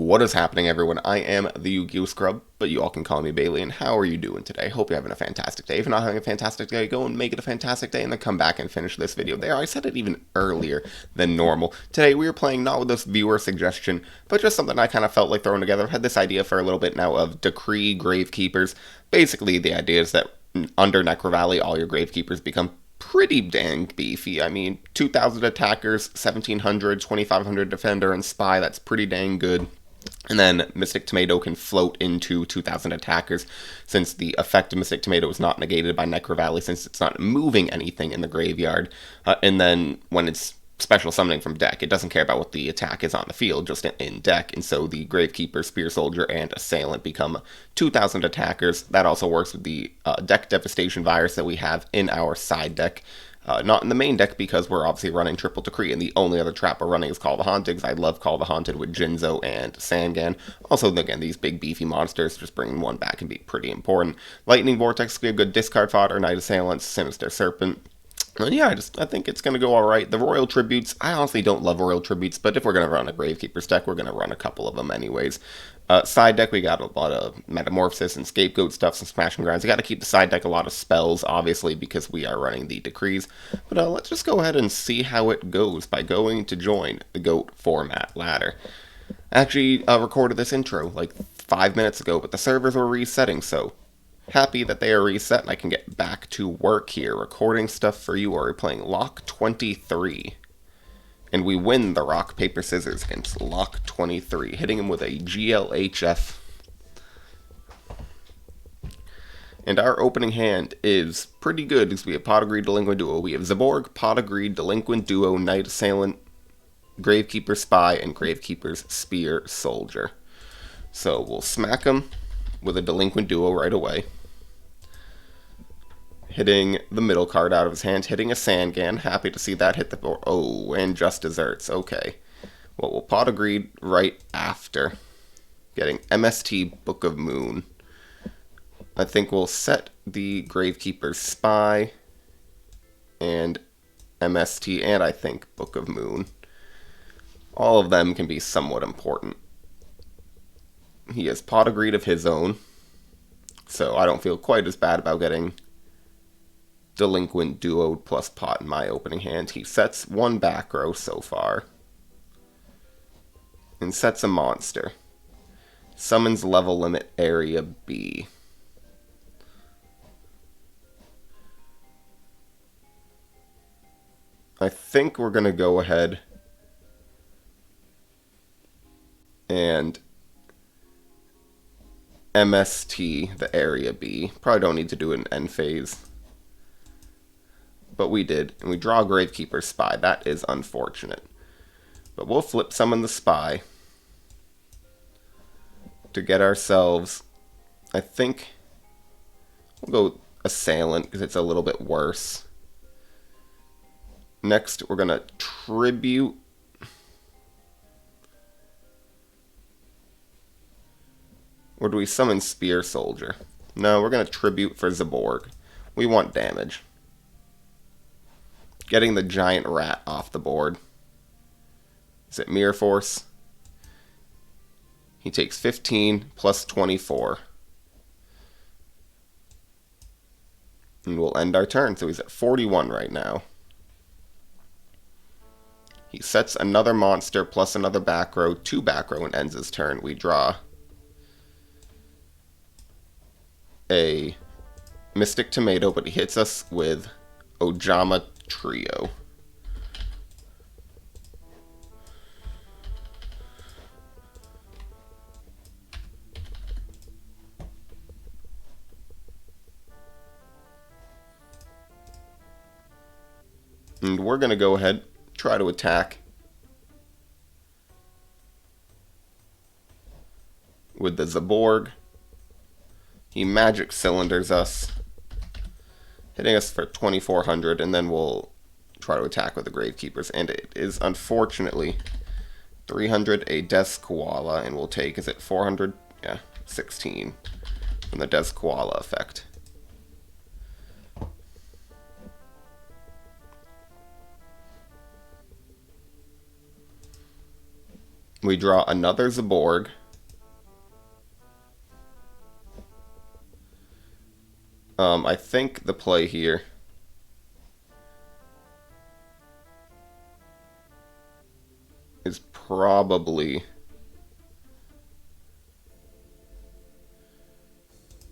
What is happening, everyone? I am the YuGiOh Scrub, but you all can call me Bailey, and how are you doing today? Hope you're having a fantastic day. If you're not having a fantastic day, go and make it a fantastic day, and then come back and finish this video there. I said it even earlier than normal. Today, we are playing not with this viewer suggestion, but just something I kind of felt like throwing together. I've had this idea for a little bit now of Decree Gravekeepers. Basically, the idea is that under Necro Valley, all your Gravekeepers become pretty dang beefy. I mean, 2,000 attackers, 1,700, 2,500 defender and spy, that's pretty dang good. And then Mystic Tomato can float into 2,000 attackers, since the effect of Mystic Tomato is not negated by Necro Valley, since it's not moving anything in the graveyard. And then when it's special summoning from deck, it doesn't care about what the attack is on the field, just in deck. And so the Gravekeeper, Spear Soldier, and Assailant become 2,000 attackers. That also works with the deck Devastation Virus that we have in our side deck. Not in the main deck, because we're obviously running Triple Decree, and the only other trap we're running is Call the Haunted, because I love Call the Haunted with Jinzo and Sangan. Also, again, these big beefy monsters, just bringing one back can be pretty important. Lightning Vortex can be a good discard fodder, Night Assailant, Sinister Serpent. And yeah, I think it's going to go alright. The Royal Tributes, I honestly don't love Royal Tributes, but if we're going to run a Gravekeeper's deck, we're going to run a couple of them anyways. Side deck, we got a lot of Metamorphosis and Scapegoat stuff, some Smash and Grinds. You got to keep the side deck a lot of spells, obviously, because we are running the Decrees. But let's just go ahead and see how it goes by going to join the GOAT format ladder. Actually, recorded this intro like 5 minutes ago, but the servers were resetting, so happy that they are reset and I can get back to work here, recording stuff for you. We're playing Lock 23. And we win the rock, paper, scissors against Lock 23, hitting him with a GLHF. And our opening hand is pretty good, because we have Pot Agreed Delinquent Duo. We have Zaborg, Pot Agreed Delinquent Duo, Night Assailant, Gravekeeper Spy, and Gravekeeper's Spear Soldier. So we'll smack him with a Delinquent Duo right away, hitting the middle card out of his hand, hitting a Sangan. Happy to see that hit the board. Oh, and just desserts. Okay. Well, we'll Pot Agreed right after, getting MST Book of Moon. I think we'll set the Gravekeeper's Spy and MST, and I think Book of Moon. All of them can be somewhat important. He has Pot Agreed of his own, so I don't feel quite as bad about getting Delinquent Duo plus Pot in my opening hand. He sets one back row so far, and sets a monster. Summons level limit area B. I think we're going to go ahead and MST the area B. Probably don't need to do an end phase, but we did, and we draw Gravekeeper Spy. That is unfortunate, but we'll flip summon the Spy to get ourselves, I think we'll go Assailant, because it's a little bit worse. Next, we're going to Tribute or do we summon Spear Soldier? No, we're going to Tribute for Zaborg. We want damage. Getting the giant rat off the board. Is it Mirror Force? He takes 15 plus 24. And we'll end our turn. So he's at 41 right now. He sets another monster plus another back row, 2 back row, and ends his turn. We draw a Mystic Tomato, but he hits us with Ojama Trio. And we're going to go ahead, try to attack with the Zaborg. He magic cylinders us, hitting us for 2,400, and then we'll try to attack with the Gravekeepers. And it is unfortunately 300 a Death Koala, and we'll take, is it 400? Yeah, 16 from the Death Koala effect. We draw another Zaborg. I think the play here is probably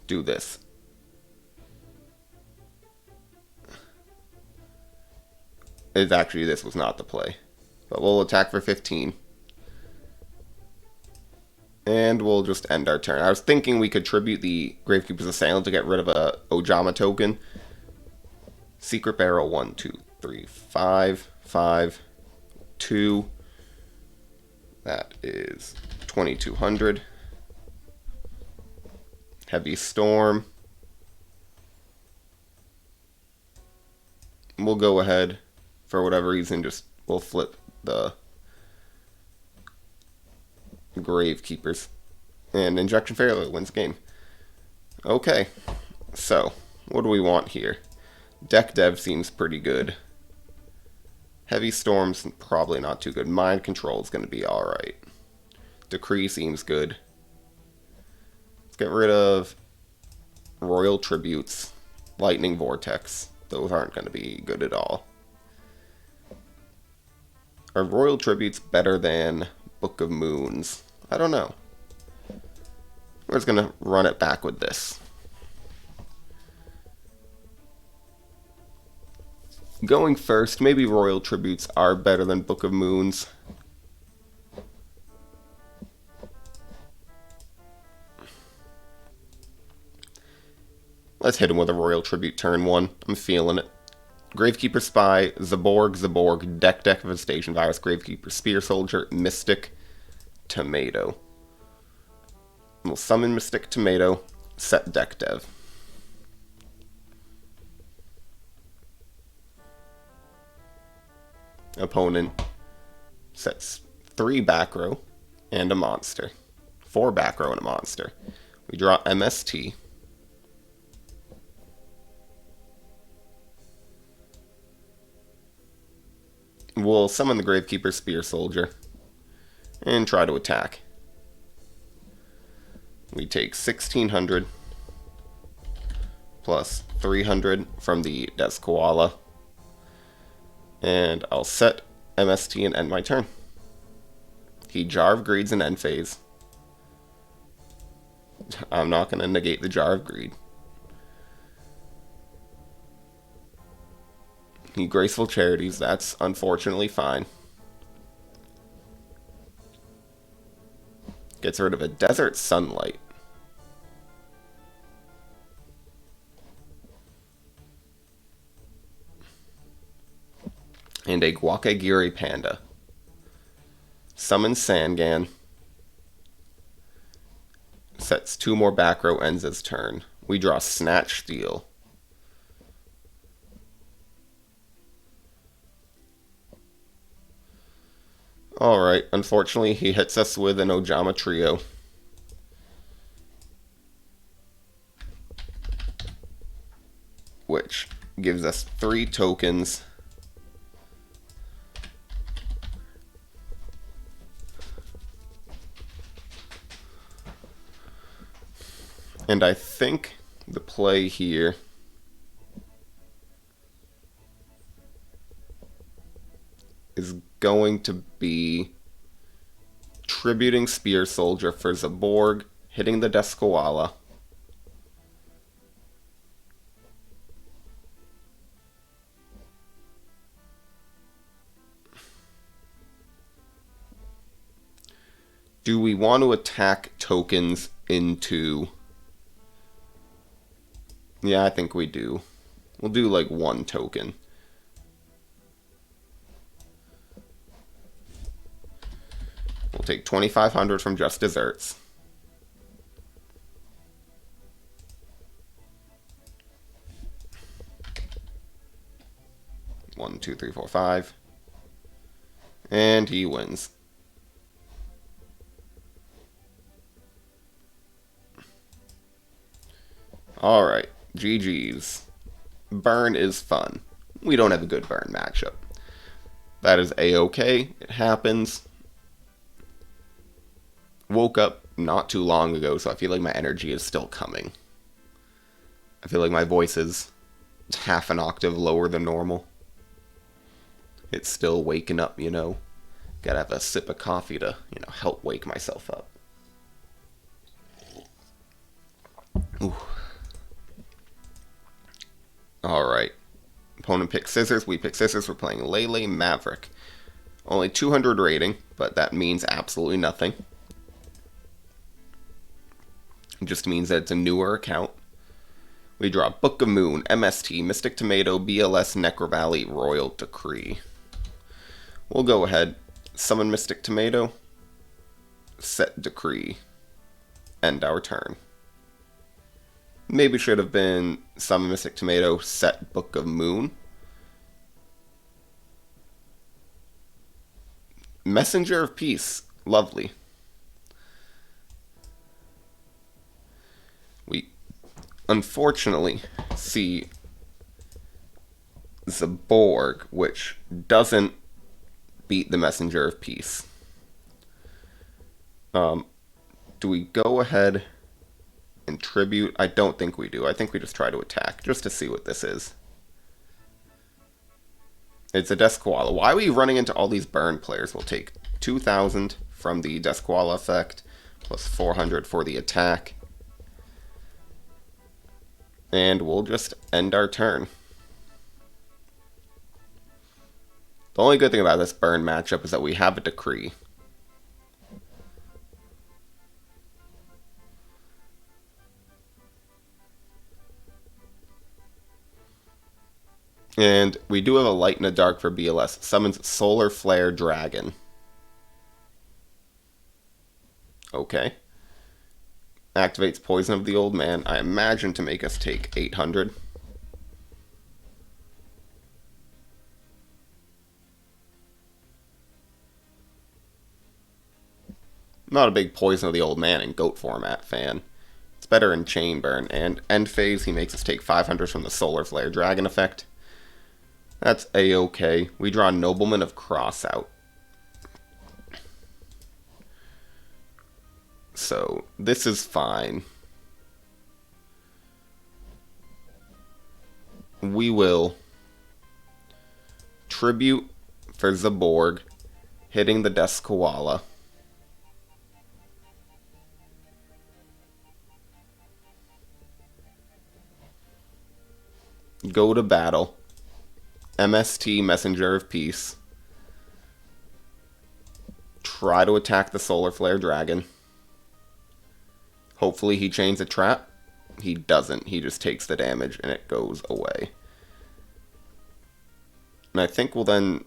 do this. It's actually, this was not the play. But we'll attack for 15. And we'll just end our turn. I was thinking we could tribute the Gravekeeper's Assailant to get rid of a Ojama token. Secret Barrel, 1, 2, 3, 5, 5, 2. That is 2,200. Heavy Storm. We'll go ahead, for whatever reason, we'll flip the Gravekeepers. And Injection Failure wins game. Okay, so what do we want here? Deck Dev seems pretty good. Heavy Storm's probably not too good. Mind Control is going to be alright. Decree seems good. Let's get rid of Royal Tributes. Lightning Vortex. Those aren't going to be good at all. Are Royal Tributes better than Book of Moons? I don't know. We're just going to run it back with this. Going first, maybe Royal Tributes are better than Book of Moons. Let's hit him with a Royal Tribute turn 1. I'm feeling it. Gravekeeper Spy, Zaborg, Deck Devastation Virus, Gravekeeper Spear Soldier, Mystic, Tomato. We'll summon Mystic Tomato, set Deck Dev. Opponent sets 3 back row and a monster. 4 back row and a monster. We draw MST. We'll summon the Gravekeeper Spear Soldier and try to attack. We take 1,600 plus 300 from the Des Koala. And I'll set MST and end my turn. He Jar of Greed's an end phase. I'm not going to negate the Jar of Greed. He Graceful Charities, that's unfortunately fine. Gets rid of a Desert Sunlight. And a Guakagiri Panda. Summons Sangan. Sets 2 more back row, ends his turn. We draw Snatch Steel. Alright, unfortunately he hits us with an Ojama Trio. Which gives us 3 tokens. And I think the play here is going to be tributing Spear Soldier for Zaborg, hitting the Des Koala. Do we want to attack tokens into... Yeah, I think we do. We'll do like 1 token. We'll take 2,500 from Just Desserts. One, two, three, four, 5. And he wins. Alright, GG's. Burn is fun. We don't have a good burn matchup. That is A-okay. It happens. woke up not too long ago, so I feel like my energy is still coming. I feel like my voice is half an octave lower than normal. It's still waking up, you know. Gotta have a sip of coffee to, help wake myself up. Ooh. Alright. Opponent picks scissors, we pick scissors. We're playing Lele Maverick. Only 200 rating, but that means absolutely nothing. It just means that it's a newer account. We draw Book of Moon, MST, Mystic Tomato, BLS, Necrovalley, Royal Decree. We'll go ahead, summon Mystic Tomato, set Decree, end our turn. Maybe should have been summon Mystic Tomato, set Book of Moon. Messenger of Peace, lovely. We unfortunately see Zaborg, which doesn't beat the Messenger of Peace. Do we go ahead and tribute? I don't think we do. I think we just try to attack, just to see what this is. It's a Desquala. Why are we running into all these burn players? We'll take 2,000 from the Desquala effect, plus 400 for the attack. And we'll just end our turn. The only good thing about this burn matchup is that we have a Decree. And we do have a Light and a Dark for BLS. Summons Solar Flare Dragon. Okay. Activates Poison of the Old Man. I imagine to make us take 800. Not a big Poison of the Old Man in GOAT format fan. It's better in Chain Burn. And end phase, he makes us take 500 from the Solar Flare Dragon effect. That's a-okay. We draw Nobleman of Crossout. So, this is fine. We will tribute for Zaborg, hitting the Desquala. Go to battle. MST, Messenger of Peace. Try to attack the Solar Flare Dragon. Hopefully he chains a trap. He doesn't. He just takes the damage and it goes away. And I think we'll then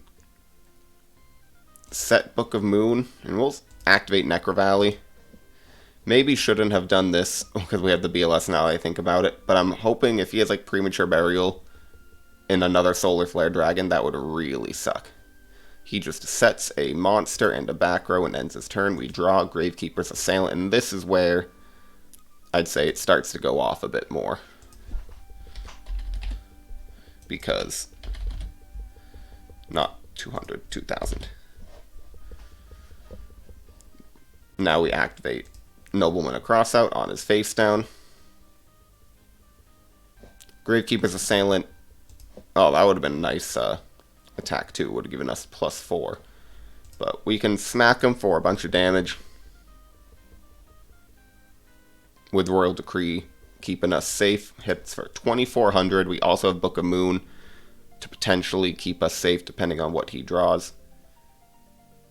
set Book of Moon and we'll activate Necrovalley. Maybe shouldn't have done this because we have the BLS now that I think about it. But I'm hoping if he has like Premature Burial in another Solar Flare Dragon, that would really suck. He just sets a monster and a back row and ends his turn. We draw Gravekeeper's Assailant, and this is where I'd say it starts to go off a bit more. Because, not 200, 2,000. Now we activate Nobleman of Crossout on his face down. Gravekeeper's Assailant. Oh, that would have been a nice attack too. Would have given us +4. But we can smack him for a bunch of damage. With Royal Decree keeping us safe. Hits for 2,400. We also have Book of Moon to potentially keep us safe depending on what he draws.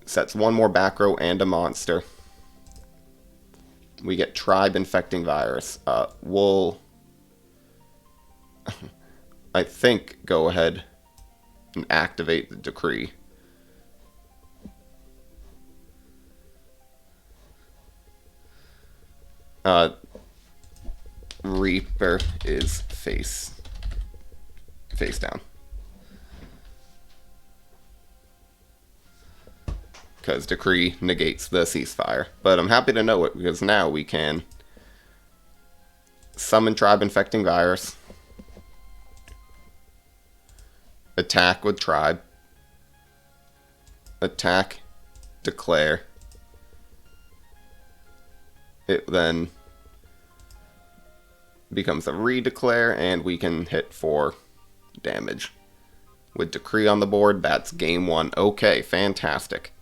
Sets one more back row and a monster. We get Tribe Infecting Virus. We'll I think go ahead and activate the Decree. Reaper is face down. Because Decree negates the ceasefire. But I'm happy to know it because now we can summon Tribe Infecting Virus. Attack with Tribe. Attack, declare. It then becomes a redeclare, and we can hit for damage. With Decree on the board, that's game one. Okay, fantastic.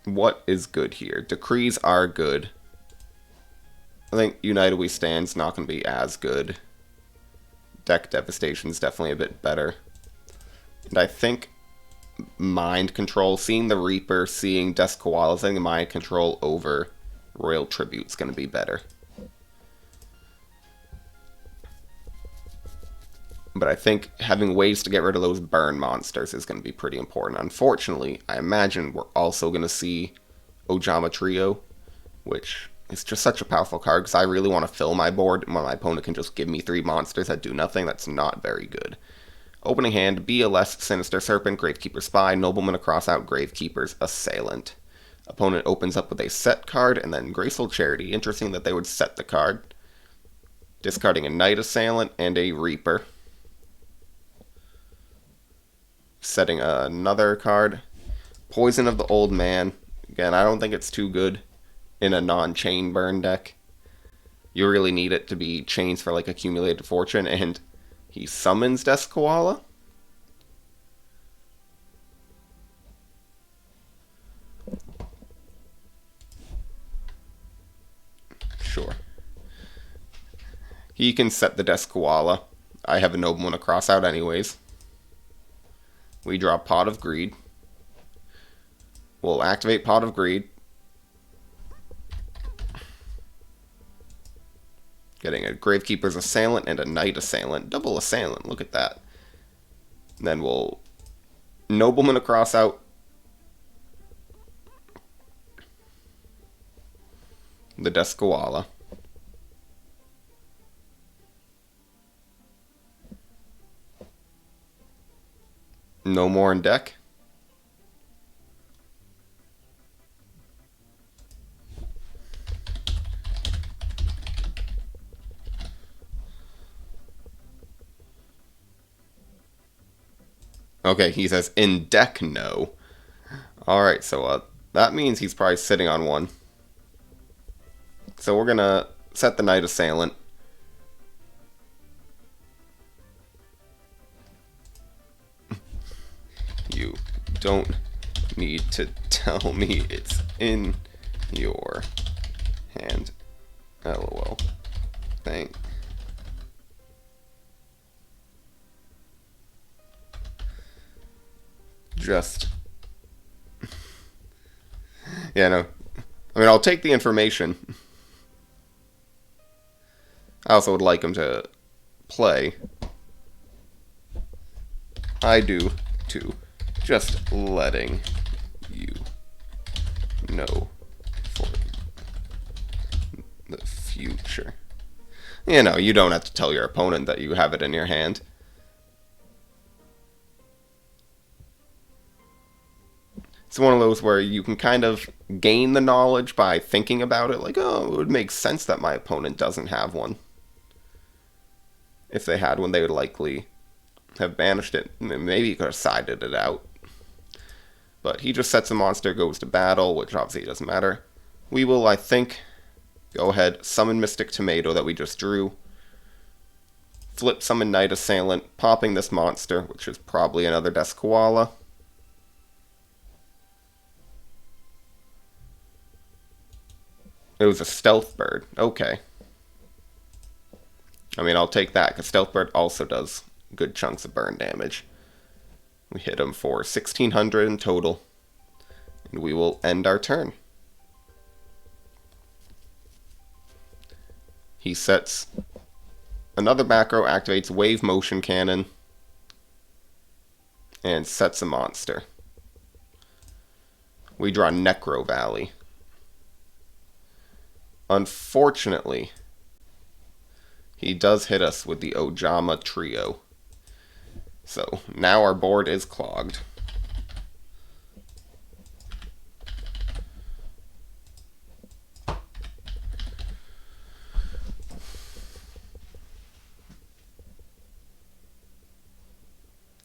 What is good here? Decrees are good. I think United We Stand's not going to be as good. Deck Devastation's definitely a bit better. And I think Mind Control, seeing the Reaper, seeing Desk Koalas, I think Mind Control over Royal Tribute's going to be better. But I think having ways to get rid of those burn monsters is going to be pretty important. Unfortunately, I imagine we're also going to see Ojama Trio, which is just such a powerful card because I really want to fill my board, and when my opponent can just give me 3 monsters that do nothing, that's not very good. Opening hand, BLS, Sinister Serpent, Gravekeeper Spy, Nobleman across out, Gravekeeper's Assailant. Opponent opens up with a set card, and then Graceful Charity. Interesting that they would set the card. Discarding a Knight Assailant and a Reaper. Setting another card. Poison of the Old Man. Again, I don't think it's too good in a non-chain burn deck. You really need it to be chains for like accumulated fortune, and he summons Desk Koala. Sure. He can set the Desk Koala. I have a Nobleman across out anyways. We draw Pot of Greed. We'll activate Pot of Greed. Getting a Gravekeeper's Assailant and a Knight Assailant. Double Assailant, look at that. And then we'll Nobleman across out. The Desk Koala. No more in deck. Okay, he says in deck no. Alright, so that means he's probably sitting on one. So we're gonna set the Knight Assailant. You don't need to tell me it's in your hand. LOL. Thank. Just. Yeah, no. I mean, I'll take the information. I also would like him to play. I do, too. Just letting you know for the future. You know, you don't have to tell your opponent that you have it in your hand. It's one of those where you can kind of gain the knowledge by thinking about it. Like, oh, it would make sense that my opponent doesn't have one. If they had one, they would likely have banished it. Maybe you could have sided it out. But he just sets a monster, goes to battle, which obviously doesn't matter. We will, I think, go ahead, summon Mystic Tomato that we just drew. Flip summon Knight Assailant, popping this monster, which is probably another Desk Koala. It was a Stealth Bird. Okay. I mean, I'll take that, because Stealth Bird also does good chunks of burn damage. We hit him for 1,600 in total. And we will end our turn. He sets another back row, activates Wave Motion Cannon, and sets a monster. We draw Necro Valley. Unfortunately, he does hit us with the Ojama Trio. So now our board is clogged.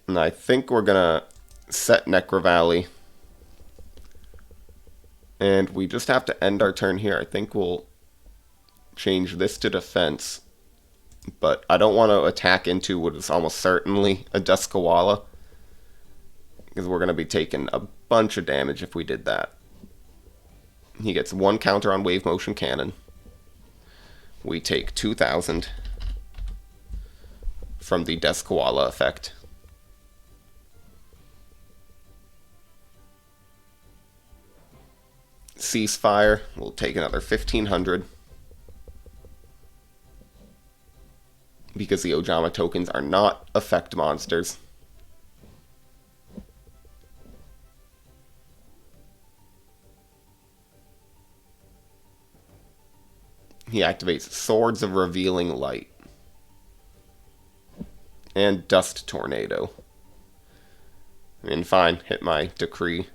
And I think we're gonna set Necro Valley And we just have to end our turn here. I think we'll change this to defense. But I don't want to attack into what is almost certainly a Duskwalla, because we're going to be taking a bunch of damage if we did that. He gets 1 counter on Wave Motion Cannon. We take 2,000 from the Duskwalla effect. Ceasefire, we'll take another 1,500. Because the Ojama tokens are not effect monsters. He activates Swords of Revealing Light. And Dust Tornado. And fine, hit my decree.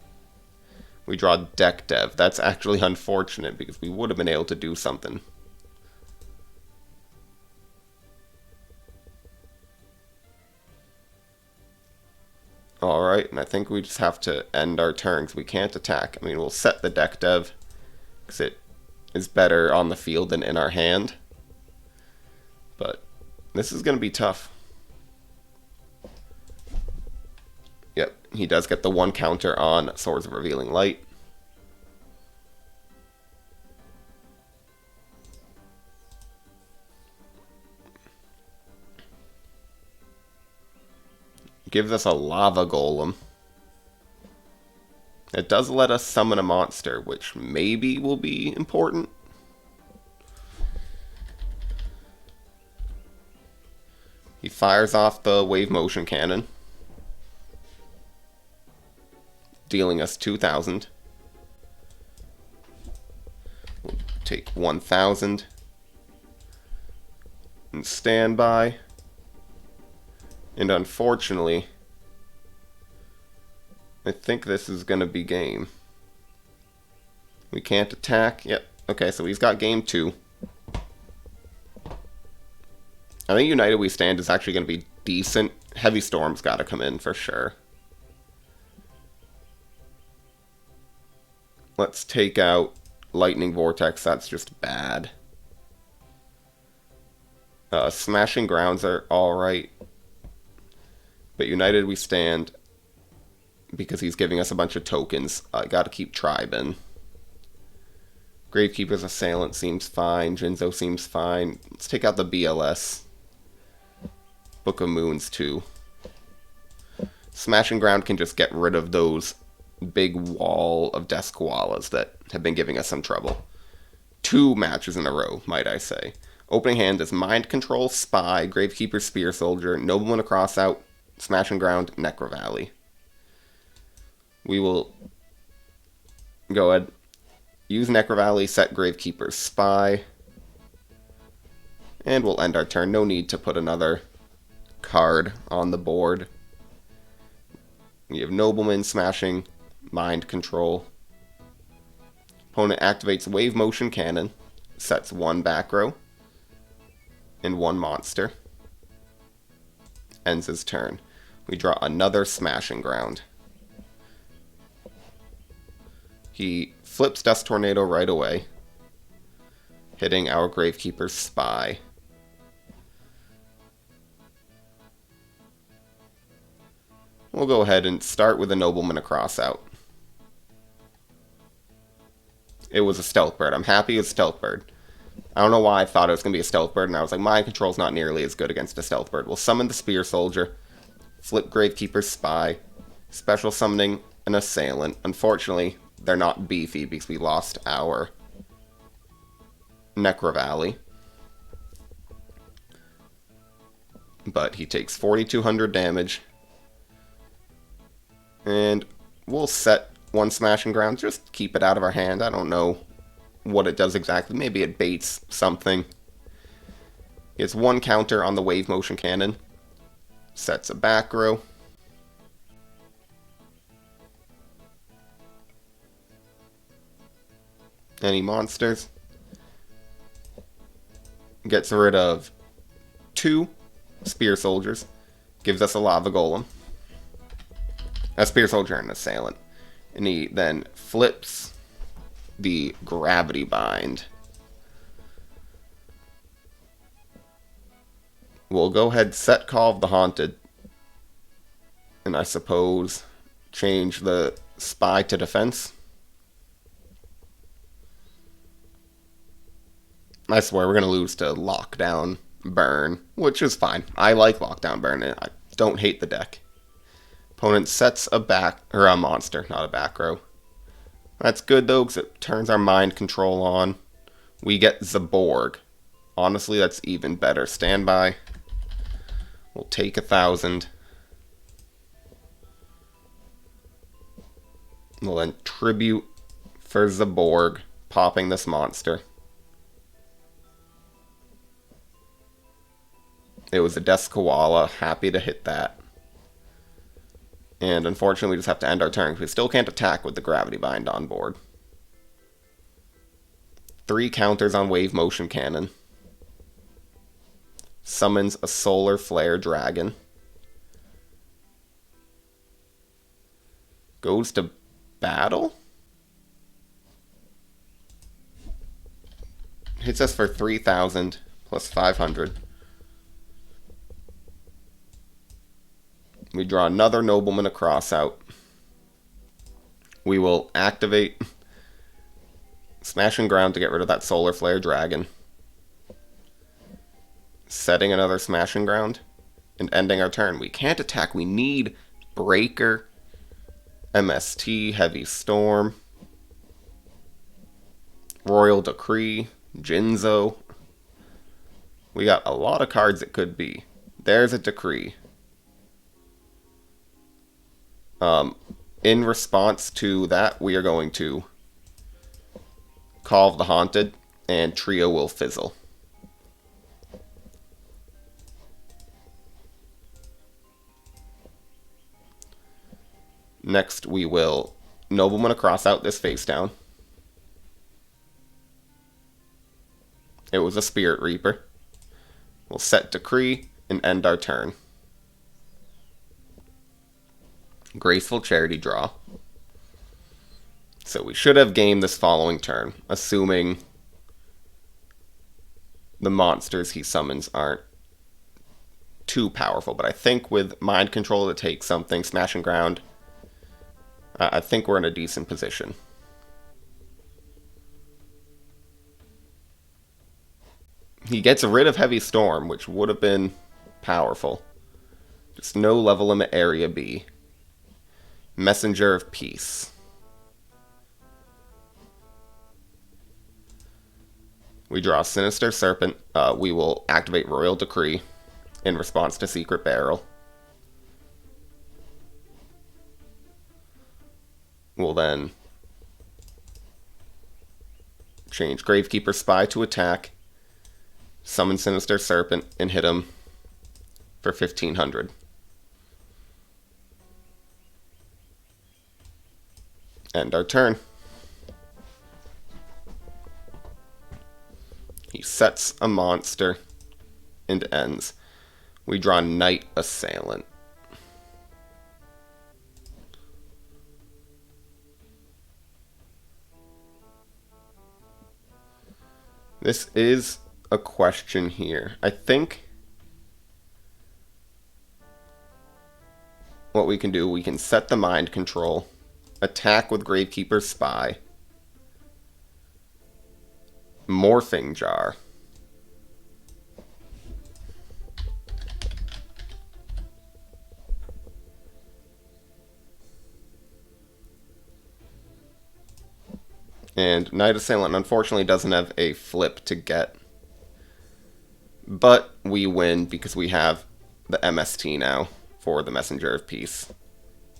We draw Deck Dev. That's actually unfortunate because we would have been able to do something. Alright, and I think we just have to end our turns. We can't attack. I mean, we'll set the Deck Dev because it is better on the field than in our hand. But this is going to be tough. Yep, he does get the 1 counter on Swords of Revealing Light. Gives us a Lava Golem. It does let us summon a monster, which maybe will be important. He fires off the Wave Motion Cannon, dealing us 2,000. We'll take 1,000 and standby. And unfortunately, I think this is going to be game. We can't attack. Yep. Okay, so he's got game 2. I think United We Stand is actually going to be decent. Heavy Storm's got to come in for sure. Let's take out Lightning Vortex. That's just bad. Smashing Grounds are alright. But United We Stand, because he's giving us a bunch of tokens, I gotta keep Tribe in. Gravekeeper's Assailant seems fine. Jinzo seems fine. Let's take out the BLS. Book of Moons too. Smashing Ground can just get rid of those big wall of Duskwallas that have been giving us some trouble. 2 matches in a row, might I say. Opening hand is Mind Control, Spy, Gravekeeper, Spear Soldier, Nobleman across out, Smashing Ground, Necro Valley. We will go ahead, use Necro Valley, set Gravekeeper's Spy, and we'll end our turn. No need to put another card on the board. We have Nobleman, Smashing, Mind Control. Opponent activates Wave Motion Cannon, sets 1 back row, and 1 monster. Ends his turn. We draw another Smashing Ground. He flips Dust Tornado right away, hitting our Gravekeeper's Spy. We'll go ahead and start with a Nobleman across out. It was a Stealth Bird. I'm happy it's Stealth Bird. I don't know why I thought it was going to be a Stealth Bird, and I was like, Mind Control's not nearly as good against a Stealth Bird. We'll summon the Spear Soldier, flip Gravekeeper's Spy, special summoning an Assailant. Unfortunately, they're not beefy because we lost our Necro Valley. But he takes 4,200 damage. And we'll set 1 Smashing Ground, just keep it out of our hand. I don't know what it does exactly. Maybe it baits something. It's 1 counter on the Wave Motion Cannon. Sets a back row. Any monsters. Gets rid of 2 Spear Soldiers. Gives us a Lava Golem. A Spear Soldier and an Assailant. And he then flips the Gravity Bind. We'll go ahead, set Call of the Haunted, and I suppose change the Spy to Defense. I swear we're going to lose to Lockdown Burn, which is fine. I like Lockdown Burn, and I don't hate the deck. Opponent sets a monster, not a back row. That's good though, because it turns our mind control on. We get Zaborg. Honestly, that's even better. Standby. We'll take 1,000. We'll then tribute for Zaborg, popping this monster. It was a Death Koala. Happy to hit that. And unfortunately, we just have to end our turn because we still can't attack with the Gravity Bind on board. 3 counters on Wave Motion Cannon. Summons a Solar Flare Dragon. Goes to battle? Hits us for 3,000 plus 500. We draw another Nobleman Across out. We will activate Smash and Ground to get rid of that Solar Flare Dragon. Setting another Smash and Ground and ending our turn. We can't attack. We need Breaker, MST, Heavy Storm, Royal Decree, Jinzo. We got a lot of cards it could be. There's a Decree. In response to that, we are going to Call of the Haunted, and Trio will fizzle. Next, we will Nobleman Across out this face down. It was a Spirit Reaper. We'll set Decree and end our turn. Graceful Charity draw. So we should have game this following turn, assuming the monsters he summons aren't too powerful. But I think with Mind Control to take something, Smash and Ground, I think we're in a decent position. He gets rid of Heavy Storm, which would have been powerful. Just no level limit Area B. Messenger of Peace. We draw Sinister Serpent. We will activate Royal Decree in response to Secret Barrel. We'll then change Gravekeeper Spy to attack, summon Sinister Serpent, and hit him for 1,500. End our turn. He sets a monster and ends. We draw Knight Assailant. This is a question here. I think what we can do, we can set the Mind Control, attack with Gravekeeper Spy, Morphing Jar. And Knight Assailant unfortunately doesn't have a flip to get. But we win because we have the MST now for the Messenger of Peace.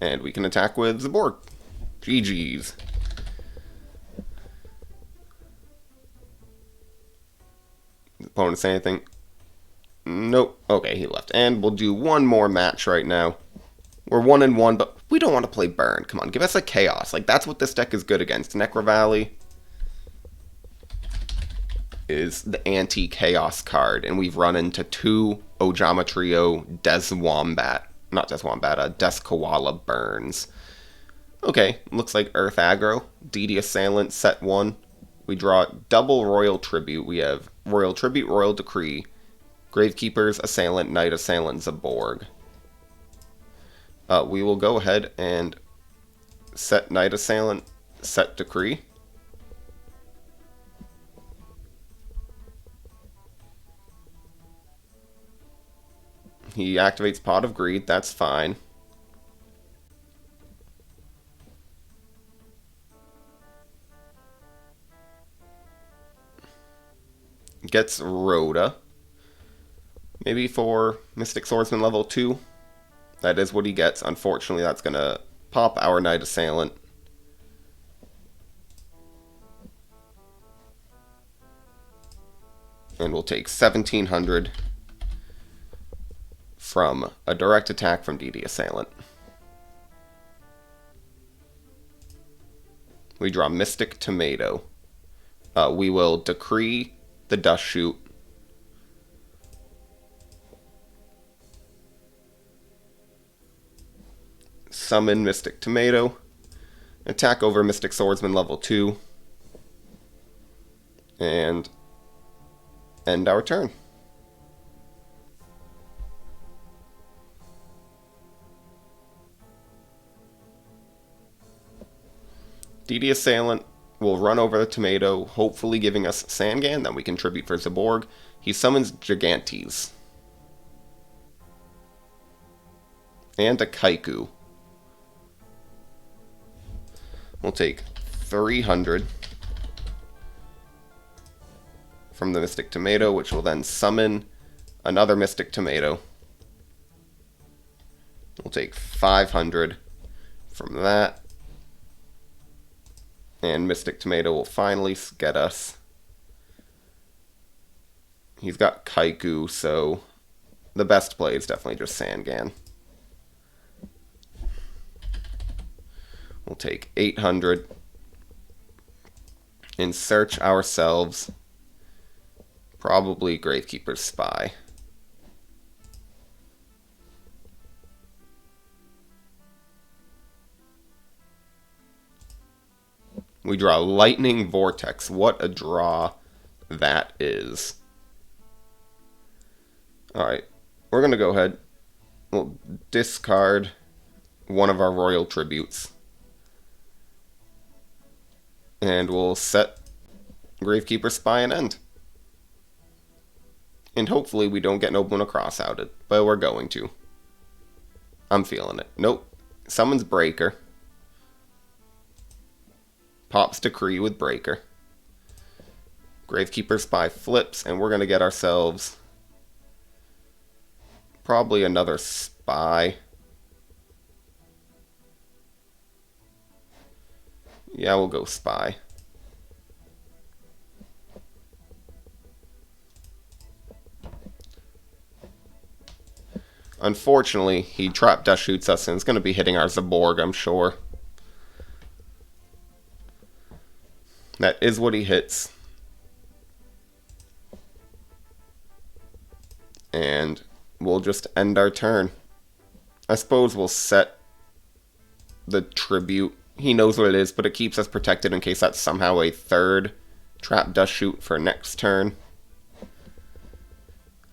And we can attack with Zaborg. GG's. Opponent say anything? Nope. Okay, he left. And we'll do one more match right now. We're 1-1, but we don't want to play Burn. Come on, give us a Chaos. Like, that's what this deck is good against. Necro Valley is the anti-Chaos card, and we've run into 2 Ojama Trio Death Koala Burns. Okay, looks like Earth Aggro, DD Assailant, set 1. We draw double Royal Tribute. We have Royal Tribute, Royal Decree, Gravekeeper's Assailant, Knight Assailant, Zaborg. We will go ahead and set Knight Assailant, set Decree. He activates Pot of Greed, that's fine. Gets Rhoda. Maybe for Mystic Swordsman level 2. That is what he gets. Unfortunately, that's going to pop our Knight Assailant. And we'll take 1700 from a direct attack from DD Assailant. We draw Mystic Tomato. We will decree the Dust Shoot. Summon Mystic Tomato. Attack over Mystic Swordsman level 2. And end our turn. DD Assailant will run over the tomato, hopefully giving us Sangan, then we can tribute for Zaborg. He summons Gigantes. And a Kaiku. We'll take 300 from the Mystic Tomato, which will then summon another Mystic Tomato. We'll take 500 from that. And Mystic Tomato will finally get us. He's got Kaiku, so the best play is definitely just Sangan. We'll take 800 and search ourselves probably Gravekeeper's Spy. We draw Lightning Vortex. What a draw that is. Alright, we're going to go ahead. We'll discard one of our Royal Tributes. And we'll set Gravekeeper's Spy and end. And hopefully we don't get Nobleman Cross-outed, but we're going to. I'm feeling it. Nope. Summons Breaker. Pops Decree with Breaker. Gravekeeper's Spy flips, and we're going to get ourselves probably another Spy. Yeah, we'll go Spy. Unfortunately, he trap dust shoots us, and it's going to be hitting our Zaborg, I'm sure. That is what he hits. And we'll just end our turn. I suppose we'll set the tribute. He knows what it is, but it keeps us protected in case that's somehow a third trap dust shoot for next turn.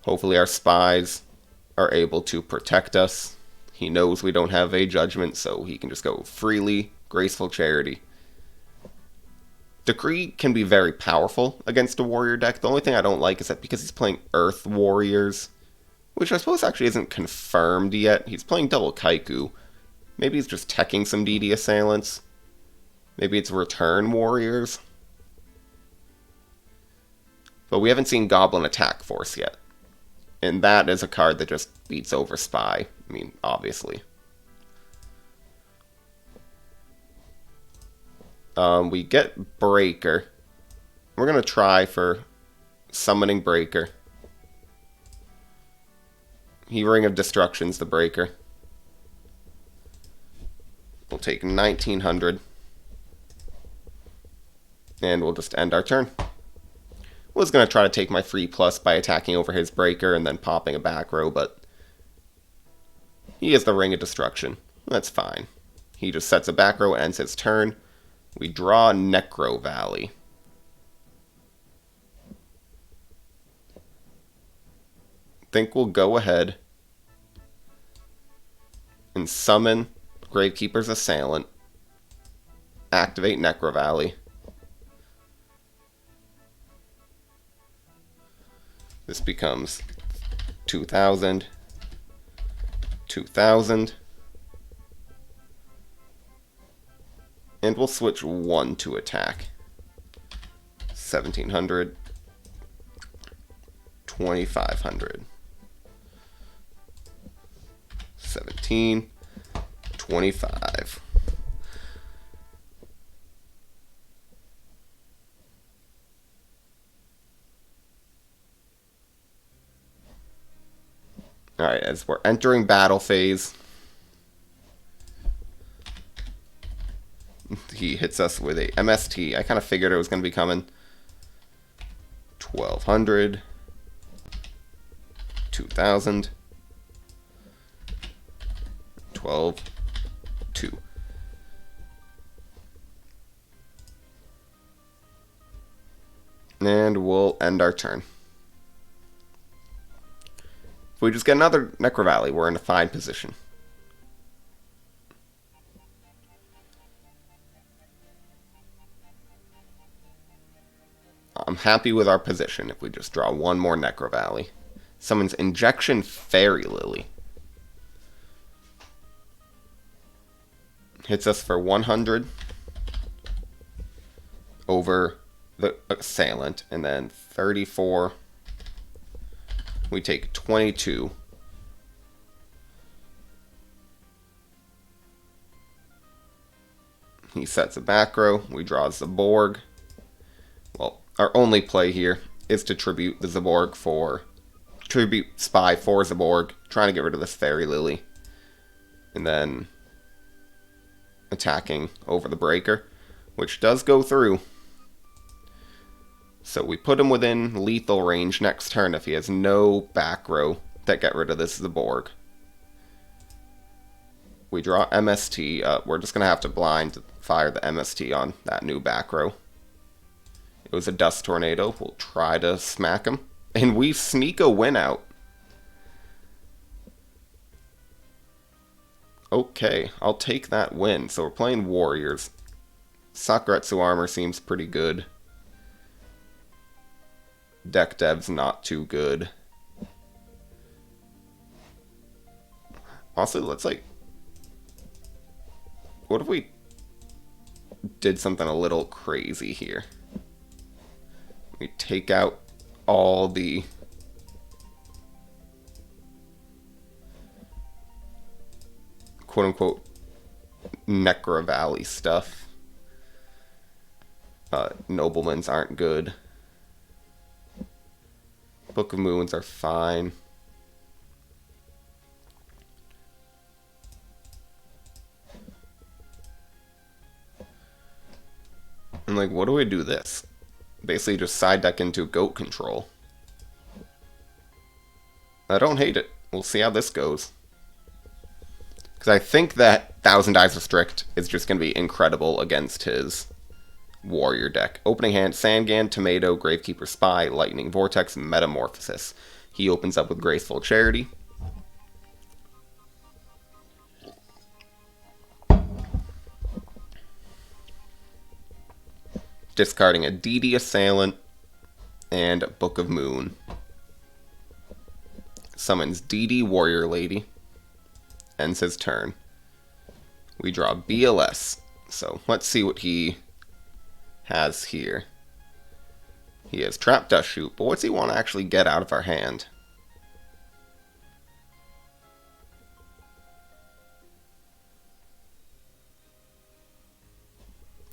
Hopefully our spies are able to protect us. He knows we don't have a judgment, so he can just go freely. Graceful Charity. Decree can be very powerful against a warrior deck. The only thing I don't like is that because he's playing Earth Warriors, which I suppose actually isn't confirmed yet, he's playing double Kaiku. Maybe he's just teching some DD Assailants. Maybe it's Return Warriors. But we haven't seen Goblin Attack Force yet. And that is a card that just beats over Spy. I mean, obviously. We get Breaker. We're going to try for summoning Breaker. He Ring of Destruction's the Breaker. We'll take 1900. And we'll just end our turn. Was going to try to take my free plus by attacking over his Breaker and then popping a back row, but he has the Ring of Destruction. That's fine. He just sets a back row and ends his turn. We draw Necro Valley. Think we'll go ahead and summon Gravekeeper's Assailant. Activate Necro Valley. This becomes 2,000, 2,000. And we'll switch 1 to attack. 1,700, 2,500. 17, 25. Alright, as we're entering battle phase, he hits us with a MST. I kind of figured it was going to be coming. 1,200, 2,000, 12, 2. And we'll end our turn. If we just get another Necro Valley, we're in a fine position. I'm happy with our position if we just draw one more Necro Valley. Summons Injection Fairy Lily. Hits us for 100 over the Assailant, and then 34. We take 22. He sets a back row. We draw Zaborg. Well, our only play here is to tribute the Zaborg for... Tribute Spy for Zaborg. Trying to get rid of this Fairy Lily. And then attacking over the Breaker, which does go through. So we put him within lethal range next turn if he has no back row that get rid of this Zaborg. We draw MST. We're just going to have to blind fire the MST on that new back row. It was a Dust Tornado. We'll try to smack him. And we sneak a win out. Okay, I'll take that win. So we're playing Warriors. Sakuretsu armor seems pretty good. Deck dev's not too good. Also, let's like... What if we did something a little crazy here? We take out all the... quote-unquote Necro Valley stuff. Noblemans aren't good. Book of Moons are fine. And like, what do we do this? Basically just side deck into goat control. I don't hate it. We'll see how this goes. Because I think that Thousand Eyes Restrict is just going to be incredible against his Warrior deck. Opening hand, Sangan, Tomato, Gravekeeper Spy, Lightning Vortex, Metamorphosis. He opens up with Graceful Charity. Discarding a DD Assailant and Book of Moon. Summons DD Warrior Lady. Ends his turn. We draw BLS. So let's see what he has here. He has Trap Dust Shoot, but what's he want to actually get out of our hand?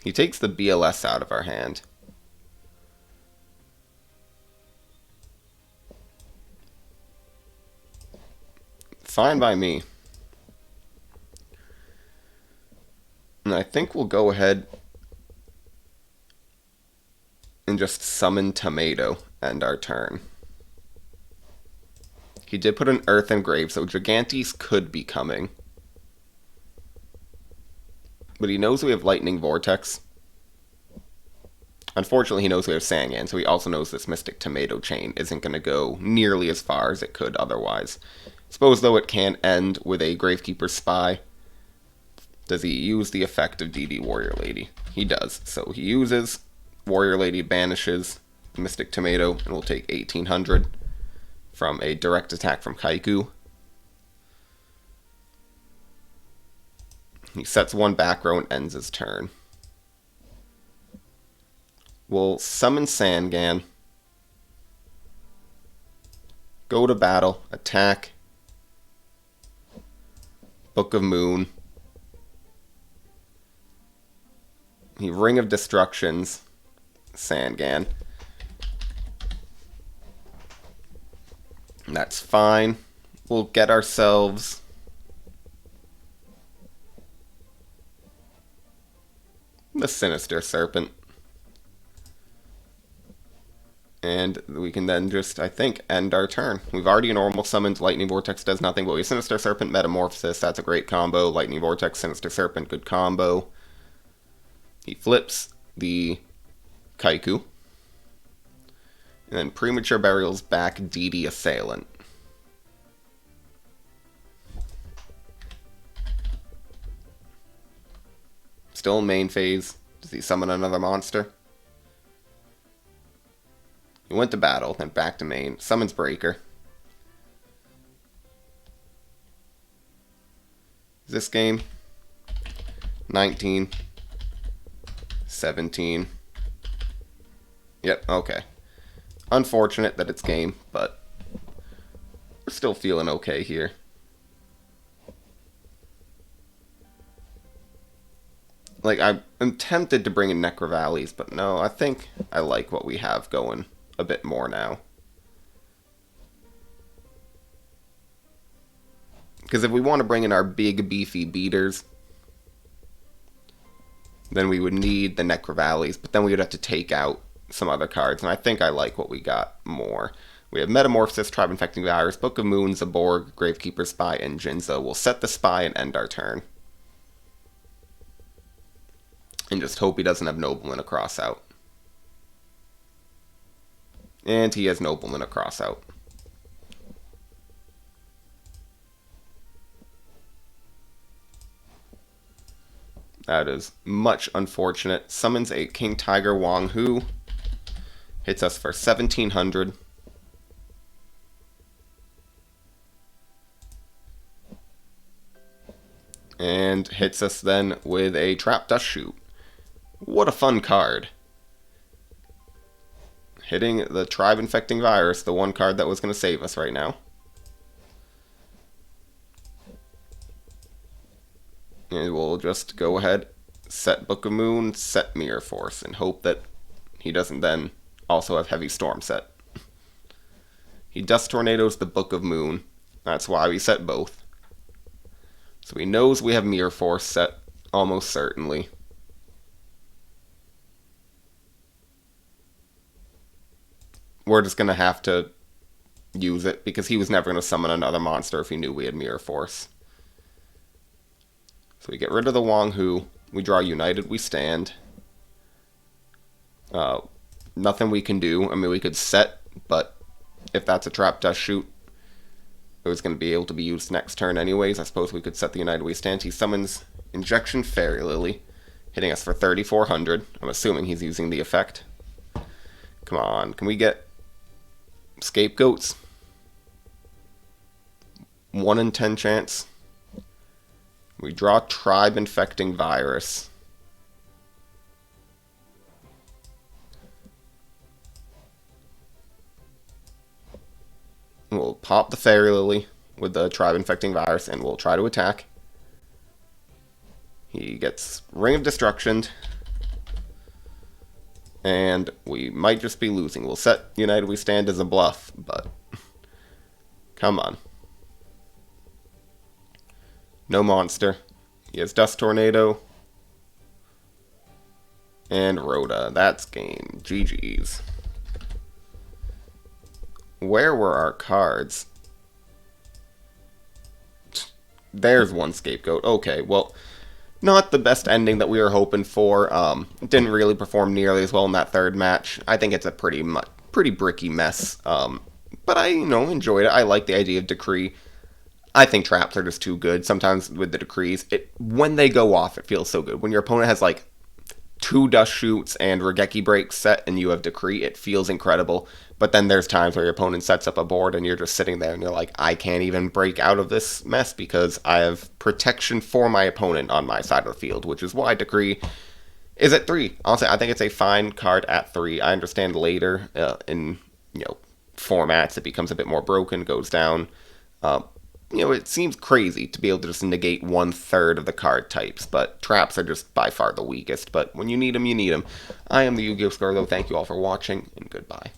He takes the BLS out of our hand. Fine by me. And I think we'll go ahead and just summon Tomato, end our turn. He did put an Earth Engrave, so Gigantes could be coming. But he knows we have Lightning Vortex. Unfortunately, he knows we have Sangan, so he also knows this Mystic Tomato chain isn't going to go nearly as far as it could otherwise. Suppose, though, it can end with a Gravekeeper Spy. Does he use the effect of DD Warrior Lady? He does. So he uses Warrior Lady, banishes Mystic Tomato, and we'll take 1800 from a direct attack from Kaiku. He sets one back row and ends his turn. We'll summon Sangan. Go to battle. Attack. Book of Moon. He Ring of Destructions. Sangan. That's fine. We'll get ourselves the Sinister Serpent. And we can then just, I think, end our turn. We've already normal summoned. Lightning Vortex does nothing, but we have Sinister Serpent, Metamorphosis. That's a great combo. Lightning Vortex, Sinister Serpent, good combo. He flips the Kaiku. And then Premature Burial's back DD Assailant. Still in main phase. Does he summon another monster? He went to battle, then back to main. Summons Breaker. This game, 19, 17. Yep, okay. Unfortunate that it's game, but we're still feeling okay here. Like, I'm tempted to bring in Necrovalleys, but no, I think I like what we have going a bit more now. Because if we want to bring in our big, beefy beaters, then we would need the Necrovalleys, but then we would have to take out some other cards, and I think I like what we got more. We have Metamorphosis, Tribe Infecting Virus, Book of Moon, Zaborg, Gravekeeper Spy, and Jinzo. We'll set the Spy and end our turn. And just hope he doesn't have Nobleman across out. And he has Nobleman across out. That is much unfortunate. Summons a King Tiger Wang Hu. Hits us for 1700. And hits us then with a Trap Dust Shoot. What a fun card. Hitting the Tribe Infecting Virus, the one card that was going to save us right now. And we'll just go ahead, set Book of Moon, set Mirror Force, and hope that he doesn't then also have Heavy Storm set. He Dust Tornadoes the Book of Moon. That's why we set both. So he knows we have Mirror Force set, almost certainly. We're just going to have to use it, because he was never going to summon another monster if he knew we had Mirror Force. So we get rid of the Wang Hu. We draw United We Stand. Nothing we can do. I mean, we could set, but if that's a Trap Dust Shoot, it was going to be able to be used next turn anyways. I suppose we could set the United We Stand. He summons Injection Fairy Lily, hitting us for 3400. I'm assuming he's using the effect. Come on, can we get Scapegoats? 1 in 10 chance. We draw Tribe Infecting Virus. We'll pop the Fairy Lily with the Tribe Infecting Virus, and we'll try to attack. He gets Ring of Destruction. And we might just be losing. We'll set United We Stand as a bluff, but come on. No monster. He has Dust Tornado. And Rhoda. That's game. GG's. Where were our cards? There's one Scapegoat. Okay, well, Not the best ending that we were hoping for. Didn't really perform nearly as well in that third match. I think it's a pretty bricky mess. But I, enjoyed it. I like the idea of decree. I think traps are just too good. Sometimes with the decrees, when they go off, it feels so good. When your opponent has like two dust shoots and Regeki breaks set and you have decree, it feels incredible. But then there's times where your opponent sets up a board and you're just sitting there and you're like, I can't even break out of this mess because I have protection for my opponent on my side of the field, which is why decree is at 3. Honestly, I think it's a fine card at 3. I understand later in formats it becomes a bit more broken, goes down. Uh, it seems crazy to be able to just negate 1/3 of the card types, but traps are just by far the weakest. But when you need them, you need them. I am the YuGiOh Score, though. Thank you all for watching, and goodbye.